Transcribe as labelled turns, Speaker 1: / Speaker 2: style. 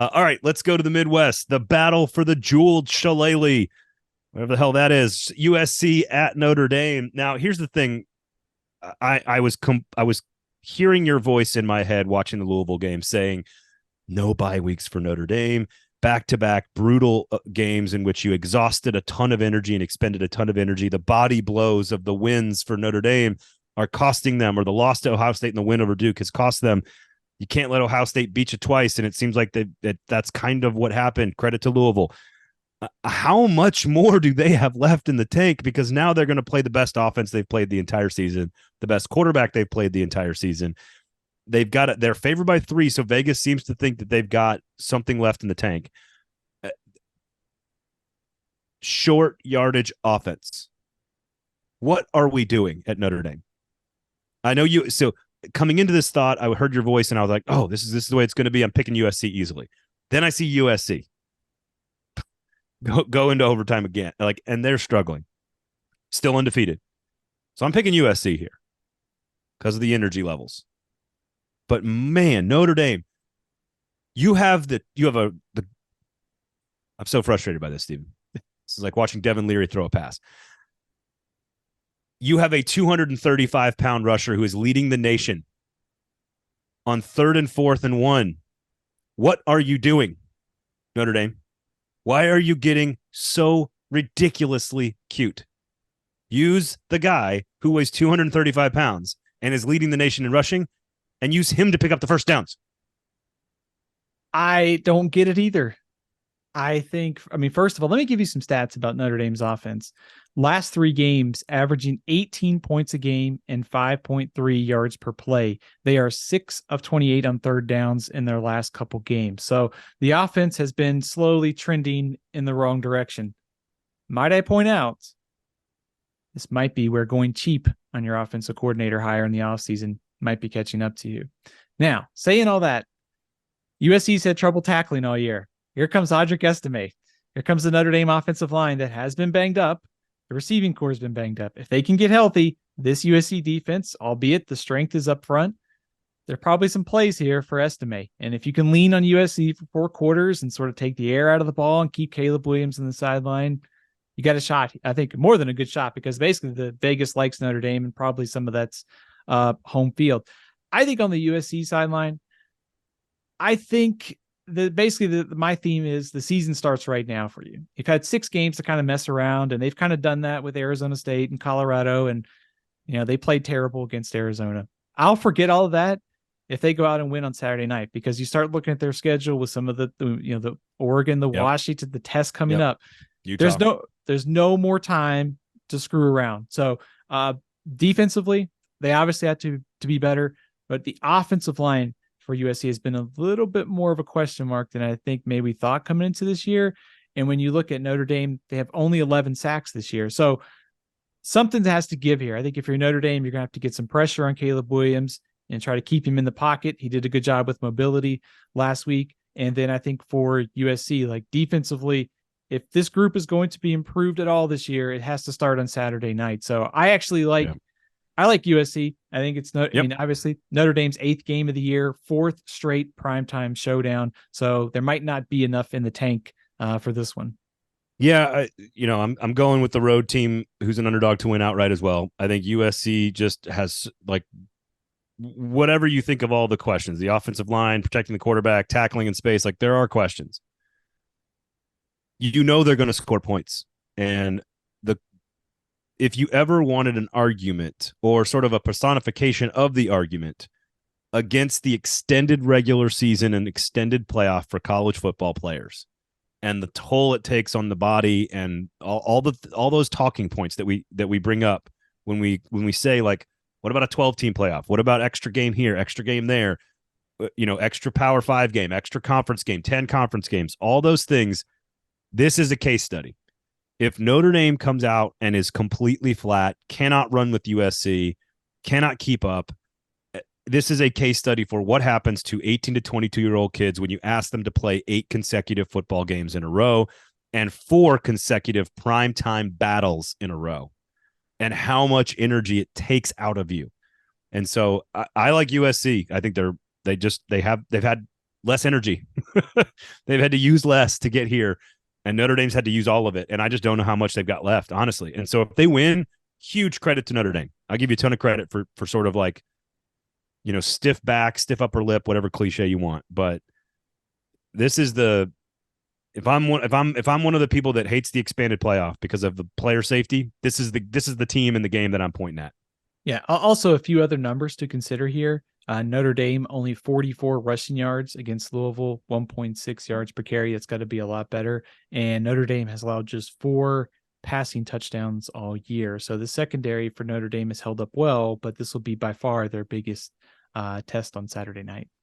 Speaker 1: All right, let's go to the Midwest. The battle for the jeweled shillelagh, whatever the hell that is. USC at Notre Dame. Now, here's the thing. I was hearing your voice in my head watching the Louisville game saying no bye weeks for Notre Dame, back-to-back brutal games in which you exhausted a ton of energy and expended a ton of energy. The body blows of the wins for Notre Dame are costing them, or the loss to Ohio State and the win over Duke has cost them. You can't let Ohio State beat you twice, and it seems like that's kind of what happened. Credit to Louisville. How much more do they have left in the tank? Because now they're going to play the best offense they've played the entire season, the best quarterback they've played the entire season. They've got it. They're favored by 3, so Vegas seems to think that they've got something left in the tank. Short yardage offense. What are we doing at Notre Dame? I know you. So coming into this thought, I heard your voice and I was like, "Oh, this is the way it's going to be." I'm picking USC easily. Then I see USC go into overtime again, and they're struggling, still undefeated. So I'm picking USC here because of the energy levels. But man, Notre Dame, I'm so frustrated by this, Stephen. This is like watching Devin Leary throw a pass. You have a 235-pound rusher who is leading the nation on 3rd and 4th and 1. What are you doing, Notre Dame? Why are you getting so ridiculously cute? Use the guy who weighs 235 pounds and is leading the nation in rushing and use him to pick up the first downs.
Speaker 2: I don't get it either. First of all, let me give you some stats about Notre Dame's offense. Last 3 games, averaging 18 points a game and 5.3 yards per play. They are 6 of 28 on third downs in their last couple games. So the offense has been slowly trending in the wrong direction. Might I point out, this might be where going cheap on your offensive coordinator hire in the offseason might be catching up to you. Now, saying all that, USC's had trouble tackling all year. Here comes Audric Estime. Here comes the Notre Dame offensive line that has been banged up. The receiving core has been banged up. If they can get healthy, this USC defense, albeit the strength is up front, there are probably some plays here for Estime. And if you can lean on USC for 4 quarters and sort of take the air out of the ball and keep Caleb Williams on the sideline, you got a shot. I think more than a good shot, because basically the Vegas likes Notre Dame and probably some of that's home field. I think on the USC sideline, I think my theme is the season starts right now for you. You've had 6 games to kind of mess around, and they've kind of done that with Arizona State and Colorado, and they played terrible against Arizona. I'll forget all of that if they go out and win on Saturday night, because you start looking at their schedule with some of the Oregon, the Washington, the test coming up. Utah. There's no more time to screw around. So defensively, they obviously have to be better, but the offensive line for USC has been a little bit more of a question mark than I think maybe we thought coming into this year. And when you look at Notre Dame, they have only 11 sacks this year. So something has to give here. I think if you're Notre Dame, you're going to have to get some pressure on Caleb Williams and try to keep him in the pocket. He did a good job with mobility last week. And then I think for USC, like defensively, if this group is going to be improved at all this year, it has to start on Saturday night. So I actually I like USC. I think it's obviously Notre Dame's 8th game of the year, 4th straight primetime showdown. So there might not be enough in the tank for this one.
Speaker 1: Yeah, I'm going with the road team who's an underdog to win outright as well. I think USC just has, like, whatever you think of all the questions, the offensive line, protecting the quarterback, tackling in space, like there are questions. They're going to score points. And if you ever wanted an argument or sort of a personification of the argument against the extended regular season and extended playoff for college football players and the toll it takes on the body and all those talking points that we bring up when we say, like, what about a 12-team playoff? What about extra game here, extra game there, extra Power 5 game, extra conference game, 10 conference games, all those things. This is a case study. If Notre Dame comes out and is completely flat, cannot run with USC, cannot keep up, this is a case study for what happens to 18 to 22-year-old kids when you ask them to play 8 consecutive football games in a row and 4 consecutive primetime battles in a row, and how much energy it takes out of you. And so I like USC. I think they've had less energy. They've had to use less to get here, and Notre Dame's had to use all of it. And I just don't know how much they've got left, honestly. And so if they win, huge credit to Notre Dame. I'll give you a ton of credit for sort of like, stiff back, stiff upper lip, whatever cliche you want. But this is the if I'm one of the people that hates the expanded playoff because of the player safety, this is the team in the game that I'm pointing at.
Speaker 2: Yeah. Also, a few other numbers to consider here. Notre Dame only 44 rushing yards against Louisville, 1.6 yards per carry. It's got to be a lot better. And Notre Dame has allowed just 4 passing touchdowns all year. So the secondary for Notre Dame has held up well, but this will be by far their biggest test on Saturday night.